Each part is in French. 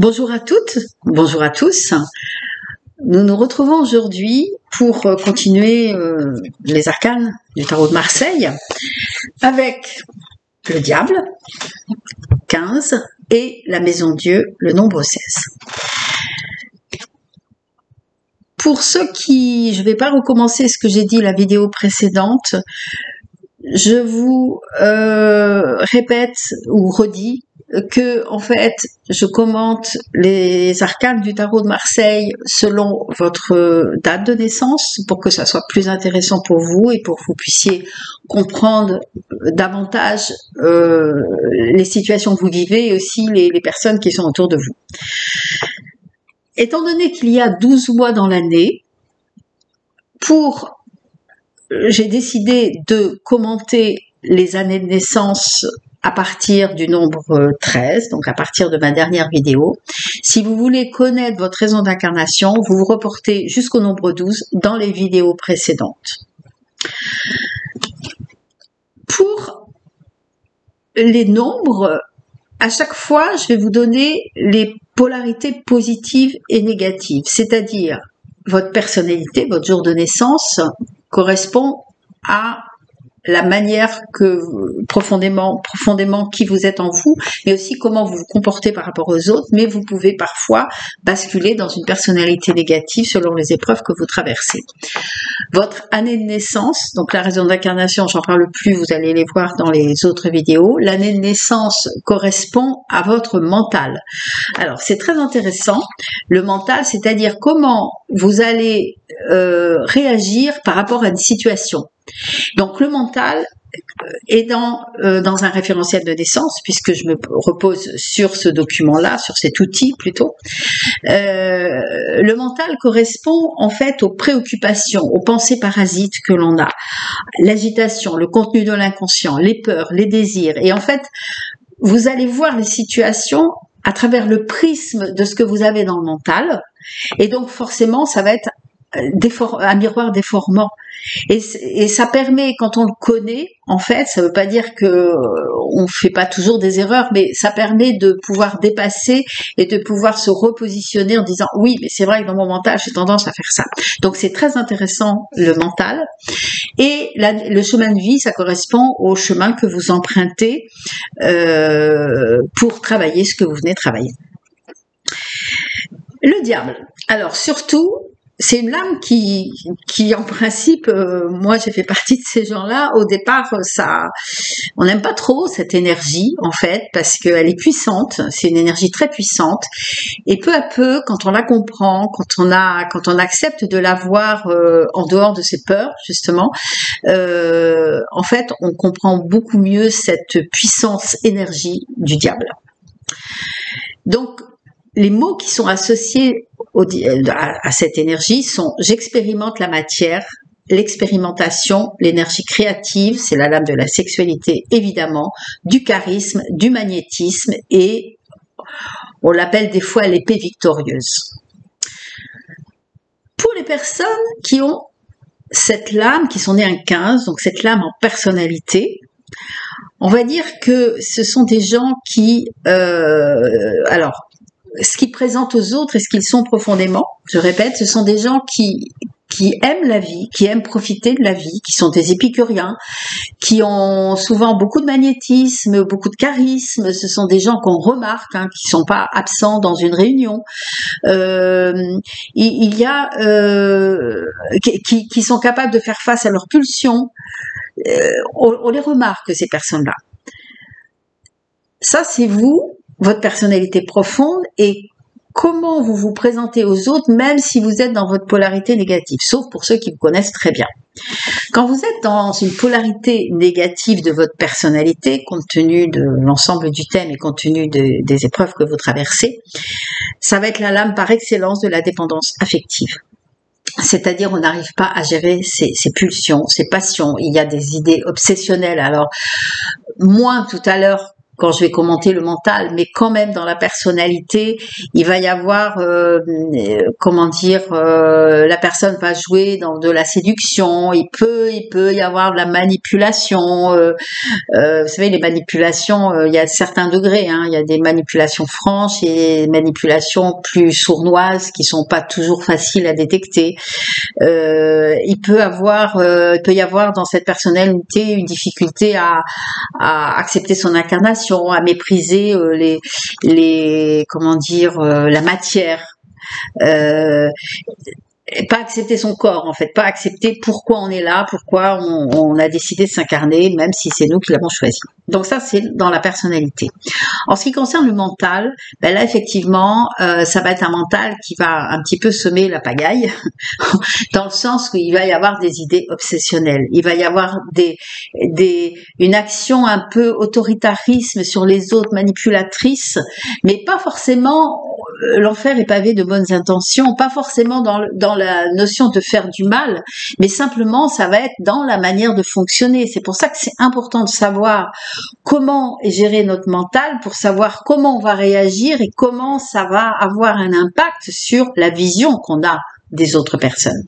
Bonjour à toutes, bonjour à tous. Nous nous retrouvons aujourd'hui pour continuer les arcanes du tarot de Marseille avec le diable, 15, et la maison Dieu, le nombre 16. Pour ceux qui, je ne vais pas recommencer ce que j'ai dit la vidéo précédente, je vous répète ou redis que en fait je commente les arcanes du tarot de Marseille selon votre date de naissance pour que ça soit plus intéressant pour vous et pour que vous puissiez comprendre davantage les situations que vous vivez et aussi les personnes qui sont autour de vous. Étant donné qu'il y a 12 mois dans l'année, j'ai décidé de commenter les années de naissance à partir du nombre 13, donc à partir de ma dernière vidéo. Si vous voulez connaître votre raison d'incarnation, vous vous reportez jusqu'au nombre 12 dans les vidéos précédentes. Pour les nombres, à chaque fois, je vais vous donner les polarités positives et négatives, c'est-à-dire votre personnalité, votre jour de naissance correspond à la manière que profondément qui vous êtes en vous, mais aussi comment vous vous comportez par rapport aux autres, mais vous pouvez parfois basculer dans une personnalité négative selon les épreuves que vous traversez. Votre année de naissance, donc la raison d'incarnation, j'en parle plus, vous allez les voir dans les autres vidéos. L'année de naissance correspond à votre mental. Alors c'est très intéressant, le mental, c'est-à-dire comment vous allez réagir par rapport à une situation. Donc le mental est dans un référentiel de naissance, puisque je me repose sur ce document-là, sur cet outil plutôt. Le mental correspond en fait aux préoccupations, aux pensées parasites que l'on a, l'agitation, le contenu de l'inconscient, les peurs, les désirs. Et en fait, vous allez voir les situations à travers le prisme de ce que vous avez dans le mental. Et donc forcément, ça va être un miroir déformant. Et ça permet, quand on le connaît, en fait, ça veut pas dire que on fait pas toujours des erreurs, mais ça permet de pouvoir dépasser et de pouvoir se repositionner en disant oui, mais c'est vrai que dans mon mental, j'ai tendance à faire ça. Donc c'est très intéressant, le mental. Et le chemin de vie, ça correspond au chemin que vous empruntez pour travailler ce que vous venez travailler. Le diable. Alors surtout, c'est une lame qui en principe, moi j'ai fait partie de ces gens-là. Au départ, on n'aime pas trop cette énergie en fait, parce qu'elle est puissante. C'est une énergie très puissante. Et peu à peu, quand on la comprend, quand on accepte de la voir en dehors de ses peurs justement, en fait, on comprend beaucoup mieux cette puissance énergie du diable. Donc les mots qui sont associés à cette énergie sont « j'expérimente la matière », l'expérimentation, l'énergie créative, c'est la lame de la sexualité évidemment, du charisme, du magnétisme et on l'appelle des fois l'épée victorieuse. Pour les personnes qui ont cette lame, qui sont nées un 15, donc cette lame en personnalité, on va dire que ce sont des gens qui, alors, ce qu'ils présentent aux autres et ce qu'ils sont profondément, je répète, ce sont des gens qui aiment la vie, qui aiment profiter de la vie, qui sont des épicuriens, qui ont souvent beaucoup de magnétisme, beaucoup de charisme. Ce sont des gens qu'on remarque, qui sont pas absents dans une réunion. Il y a qui sont capables de faire face à leurs pulsions. On les remarque, ces personnes-là. Ça, c'est vous, votre personnalité profonde et comment vous vous présentez aux autres, même si vous êtes dans votre polarité négative, sauf pour ceux qui vous connaissent très bien. Quand vous êtes dans une polarité négative de votre personnalité, compte tenu de l'ensemble du thème et compte tenu des épreuves que vous traversez, ça va être la lame par excellence de la dépendance affective. C'est-à-dire on n'arrive pas à gérer ses pulsions, ses passions, il y a des idées obsessionnelles. Alors, moins tout à l'heure, quand je vais commenter le mental, mais quand même dans la personnalité, il va y avoir, comment dire, la personne va jouer dans de la séduction, il peut y avoir de la manipulation. Vous savez, les manipulations, il y a certains degrés, hein, il y a des manipulations franches et des manipulations plus sournoises qui sont pas toujours faciles à détecter. Il peut y avoir dans cette personnalité une difficulté à accepter son incarnation, à mépriser comment dire, la matière. Pas accepter son corps, en fait, pas accepter pourquoi on est là, pourquoi on a décidé de s'incarner, même si c'est nous qui l'avons choisi. Donc ça, c'est dans la personnalité. En ce qui concerne le mental, ben là, effectivement, ça va être un mental qui va un petit peu semer la pagaille, dans le sens où il va y avoir des idées obsessionnelles, il va y avoir une action un peu autoritarisme sur les autres, manipulatrice, mais pas forcément, l'enfer est pavé de bonnes intentions, pas forcément dans la notion de faire du mal, mais simplement ça va être dans la manière de fonctionner. C'est pour ça que c'est important de savoir comment gérer notre mental pour savoir comment on va réagir et comment ça va avoir un impact sur la vision qu'on a des autres personnes.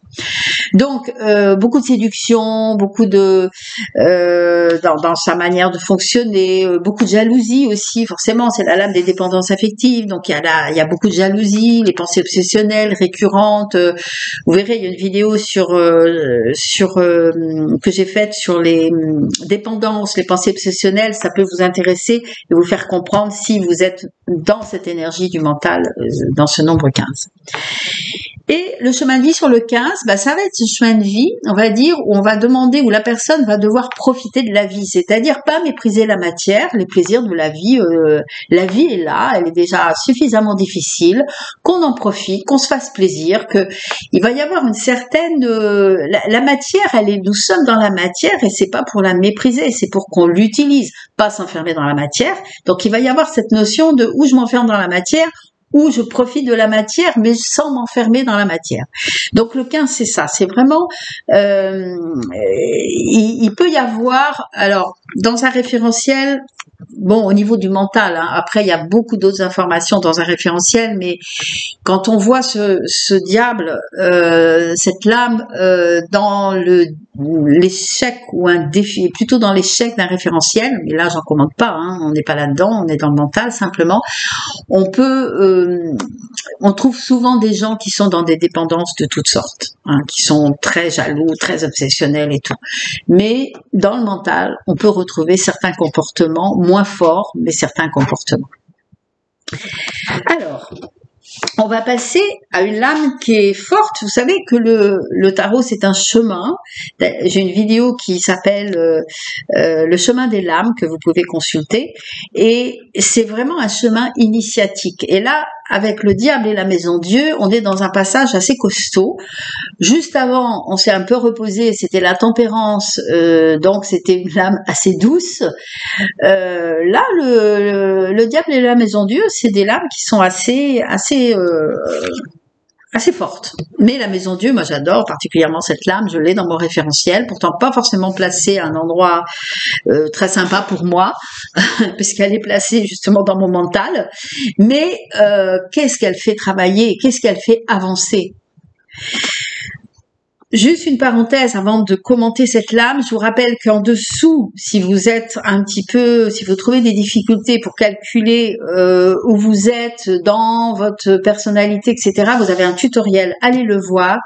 Donc beaucoup de séduction, beaucoup de dans sa manière de fonctionner, beaucoup de jalousie aussi, forcément c'est la lame des dépendances affectives, donc il y a beaucoup de jalousie, les pensées obsessionnelles récurrentes. Vous verrez, il y a une vidéo que j'ai faite sur les dépendances, les pensées obsessionnelles, ça peut vous intéresser et vous faire comprendre si vous êtes dans cette énergie du mental, dans ce nombre 15. Et le chemin de vie sur le 15, ça va être ce chemin de vie, on va dire, où on va demander, où la personne va devoir profiter de la vie, c'est-à-dire pas mépriser la matière, les plaisirs de la vie. La vie est là, elle est déjà suffisamment difficile, qu'on en profite, qu'on se fasse plaisir, que il va y avoir une certaine, la matière, nous sommes dans la matière et c'est pas pour la mépriser, c'est pour qu'on l'utilise, pas s'enfermer dans la matière. Donc il va y avoir cette notion de où je m'enferme dans la matière, où je profite de la matière, mais sans m'enfermer dans la matière. Donc le 15, c'est ça, c'est vraiment, il peut y avoir, alors, dans un référentiel, bon, au niveau du mental, hein, après il y a beaucoup d'autres informations dans un référentiel, mais quand on voit ce diable, cette lame, dans l'échec ou un défi, plutôt dans l'échec d'un référentiel, mais là j'en commande pas, hein, on n'est pas là-dedans, on est dans le mental simplement, on trouve souvent des gens qui sont dans des dépendances de toutes sortes, hein, qui sont très jaloux, très obsessionnels et tout. Mais dans le mental, on peut retrouver certains comportements moins forts, mais certains comportements. Alors, on va passer à une lame qui est forte. Vous savez que le tarot, c'est un chemin. J'ai une vidéo qui s'appelle le chemin des lames que vous pouvez consulter. Et c'est vraiment un chemin initiatique. Et là, avec le diable et la maison Dieu, on est dans un passage assez costaud. Juste avant, on s'est un peu reposé, c'était la tempérance, donc c'était une lame assez douce. Là, le diable et la maison Dieu, c'est des lames qui sont assez forte. Mais la maison Dieu, moi j'adore particulièrement cette lame, je l'ai dans mon référentiel, pourtant pas forcément placée à un endroit très sympa pour moi, puisqu'elle est placée justement dans mon mental, mais qu'est-ce qu'elle fait travailler, qu'est-ce qu'elle fait avancer. Juste une parenthèse avant de commenter cette lame, je vous rappelle qu'en dessous, si vous trouvez des difficultés pour calculer où vous êtes dans votre personnalité, etc., vous avez un tutoriel, allez le voir.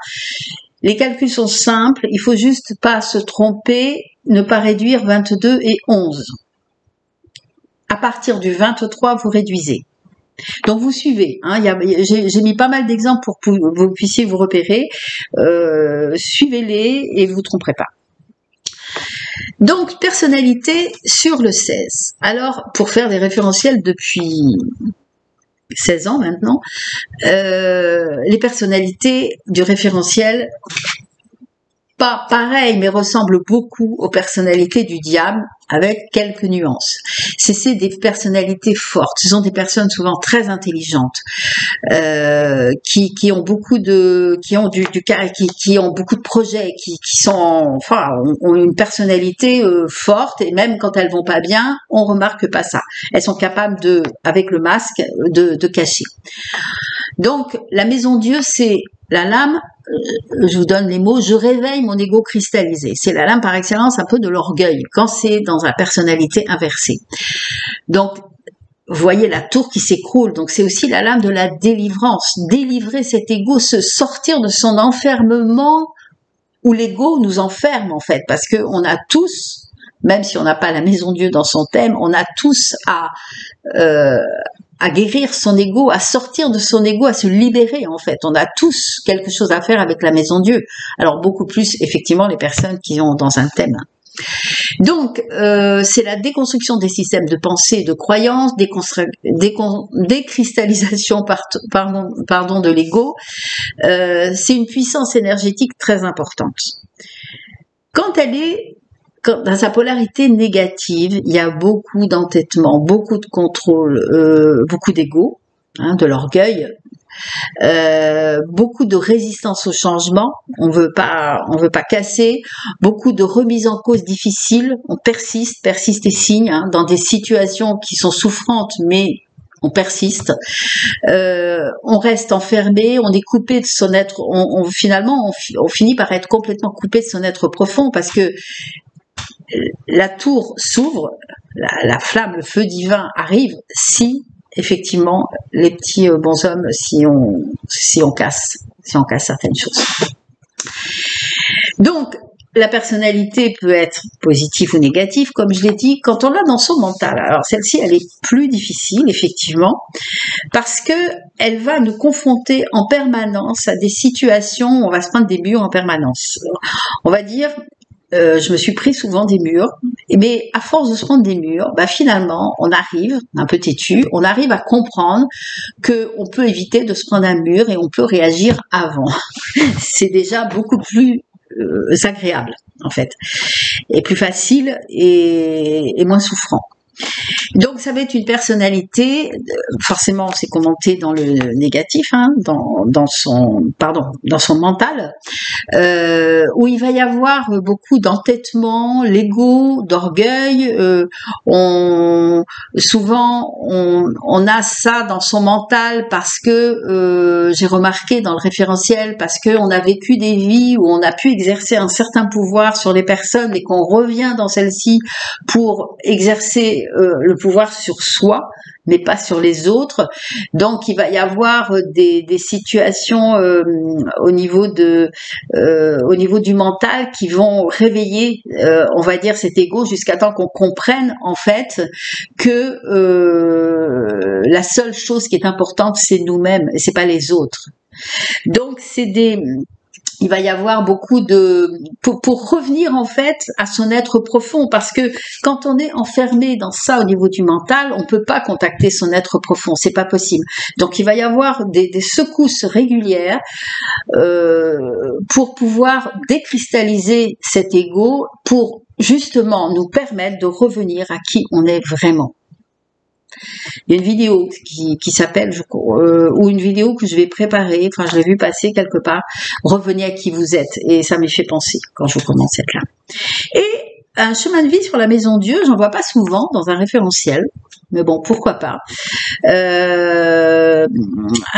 Les calculs sont simples, il faut juste pas se tromper, ne pas réduire 22 et 11. À partir du 23, vous réduisez. Donc vous suivez, hein, j'ai mis pas mal d'exemples pour que vous puissiez vous repérer, suivez-les et vous tromperez pas. Donc personnalité sur le 16. Alors pour faire des référentiels depuis 16 ans maintenant, les personnalités du référentiel, pas pareil, mais ressemble beaucoup aux personnalités du diable, avec quelques nuances. C'est des personnalités fortes. Ce sont des personnes souvent très intelligentes, qui ont beaucoup de, qui ont qui ont beaucoup de projets, qui sont, enfin, ont une personnalité forte, et même quand elles vont pas bien, on remarque pas ça. Elles sont capables de, avec le masque, de cacher. Donc, la maison Dieu, c'est la lame. Je vous donne les mots, je réveille mon ego cristallisé. C'est la lame par excellence un peu de l'orgueil, quand c'est dans la personnalité inversée. Donc, vous voyez la tour qui s'écroule, donc c'est aussi la lame de la délivrance. Délivrer cet ego, se sortir de son enfermement, où l'ego nous enferme en fait, parce que on a tous, même si on n'a pas la maison Dieu dans son thème, on a tous à guérir son ego, à sortir de son ego, à se libérer en fait. On a tous quelque chose à faire avec la maison Dieu. Alors beaucoup plus effectivement les personnes qui ont dans un thème. Donc c'est la déconstruction des systèmes de pensée et de croyances, décristallisation pardon de l'ego. C'est une puissance énergétique très importante. Quand elle est dans sa polarité négative, il y a beaucoup d'entêtement, beaucoup de contrôle, beaucoup d'ego, de l'orgueil, beaucoup de résistance au changement. On veut pas casser. Beaucoup de remise en cause difficile. On persiste et signe dans des situations qui sont souffrantes, mais on persiste. On reste enfermé. On est coupé de son être. Finalement, on finit par être complètement coupé de son être profond, parce que la tour s'ouvre, la flamme, le feu divin arrive si effectivement les petits bonshommes, si on casse certaines choses. Donc la personnalité peut être positive ou négative, comme je l'ai dit, quand on l'a dans son mental. Alors celle-ci, elle est plus difficile effectivement, parce que elle va nous confronter en permanence à des situations où on va se prendre des murs en permanence. On va dire, je me suis pris souvent des murs, mais à force de se prendre des murs, finalement, on arrive, un peu têtu, on arrive à comprendre que on peut éviter de se prendre un mur et on peut réagir avant. C'est déjà beaucoup plus agréable, en fait, et plus facile et moins souffrant. Donc ça va être une personnalité, forcément c'est commenté dans le négatif, dans son mental, où il va y avoir beaucoup d'entêtement, l'ego, d'orgueil. Souvent on a ça dans son mental parce que j'ai remarqué dans le référentiel, parce que on a vécu des vies où on a pu exercer un certain pouvoir sur les personnes et qu'on revient dans celle-ci pour exercer le pouvoir sur soi, mais pas sur les autres. Donc il va y avoir des situations au niveau du mental qui vont réveiller, on va dire, cet ego, jusqu'à temps qu'on comprenne en fait que la seule chose qui est importante, c'est nous-mêmes et c'est pas les autres. Donc il va y avoir beaucoup pour revenir en fait à son être profond, parce que quand on est enfermé dans ça au niveau du mental, on peut pas contacter son être profond, c'est pas possible. Donc il va y avoir des secousses régulières pour pouvoir décristalliser cet ego, pour justement nous permettre de revenir à qui on est vraiment. Il y a une vidéo qui s'appelle, ou une vidéo que je vais préparer, je l'ai vu passer quelque part, revenez à qui vous êtes, et ça m'y fait penser quand je commence cette là. Et un chemin de vie sur la maison Dieu, j'en vois pas souvent dans un référentiel, mais bon, pourquoi pas. Un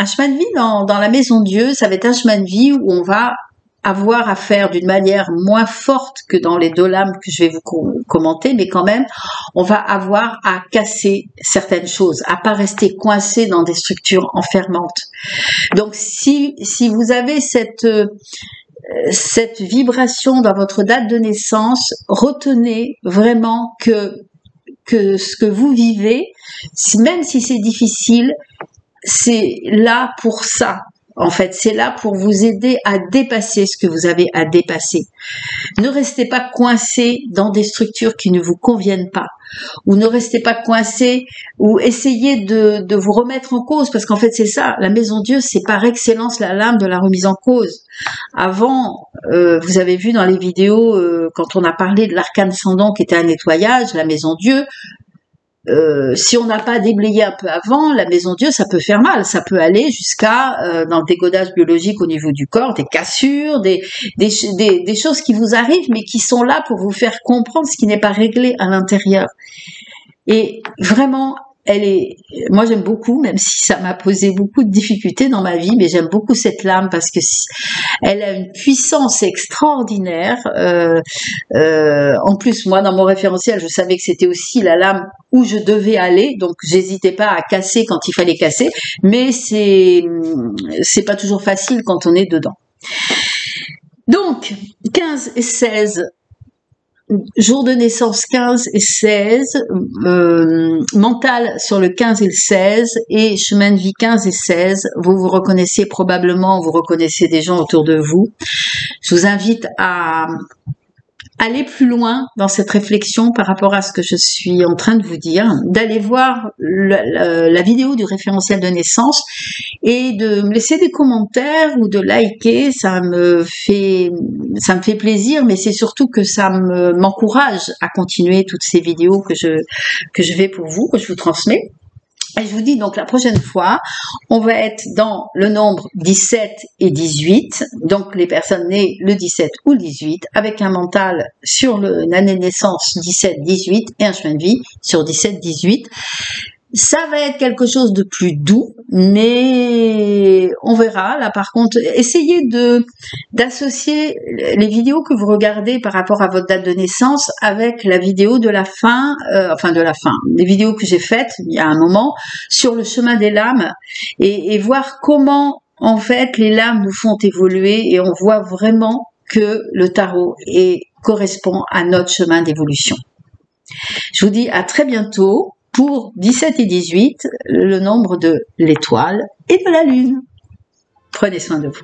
chemin de vie dans la maison Dieu, ça va être un chemin de vie où on va avoir à faire d'une manière moins forte que dans les deux lames que je vais vous commenter, mais quand même, on va avoir à casser certaines choses, à pas rester coincé dans des structures enfermantes. Donc, si vous avez cette vibration dans votre date de naissance, retenez vraiment que ce que vous vivez, même si c'est difficile, c'est là pour ça. En fait, c'est là pour vous aider à dépasser ce que vous avez à dépasser. Ne restez pas coincé dans des structures qui ne vous conviennent pas, ou ne restez pas coincé, ou essayez de vous remettre en cause, parce qu'en fait c'est ça, la Maison Dieu, c'est par excellence la lame de la remise en cause. Avant, vous avez vu dans les vidéos, quand on a parlé de l'arcane ascendant qui était un nettoyage, la Maison Dieu, si on n'a pas déblayé un peu avant, la Maison Dieu, ça peut faire mal. Ça peut aller jusqu'à dans le décodage biologique au niveau du corps, des cassures, des choses qui vous arrivent, mais qui sont là pour vous faire comprendre ce qui n'est pas réglé à l'intérieur. Et vraiment, moi j'aime beaucoup, même si ça m'a posé beaucoup de difficultés dans ma vie, mais j'aime beaucoup cette lame parce que elle a une puissance extraordinaire. En plus, moi dans mon référentiel, je savais que c'était aussi la lame où je devais aller, donc j'hésitais pas à casser quand il fallait casser, mais c'est pas toujours facile quand on est dedans. Donc 15 et 16. Jour de naissance 15 et 16, mental sur le 15 et le 16, et chemin de vie 15 et 16. Vous vous reconnaissez probablement, vous reconnaissez des gens autour de vous. Je vous invite à aller plus loin dans cette réflexion par rapport à ce que je suis en train de vous dire, d'aller voir la vidéo du référentiel de naissance et de me laisser des commentaires ou de liker. Ça me fait plaisir, mais c'est surtout que ça m'encourage à continuer toutes ces vidéos que je vais pour vous, que je vous transmets. Et je vous dis donc la prochaine fois, on va être dans le nombre 17 et 18, donc les personnes nées le 17 ou le 18, avec un mental sur l'année de naissance 17-18 et un chemin de vie sur 17-18. Ça va être quelque chose de plus doux, mais on verra. Là, par contre, essayez d'associer les vidéos que vous regardez par rapport à votre date de naissance avec la vidéo de la fin, les vidéos que j'ai faites il y a un moment sur le chemin des lames et voir comment, en fait, les lames nous font évoluer et on voit vraiment que le tarot correspond à notre chemin d'évolution. Je vous dis à très bientôt. Pour 17 et 18, le nombre de l'étoile et de la lune. Prenez soin de vous.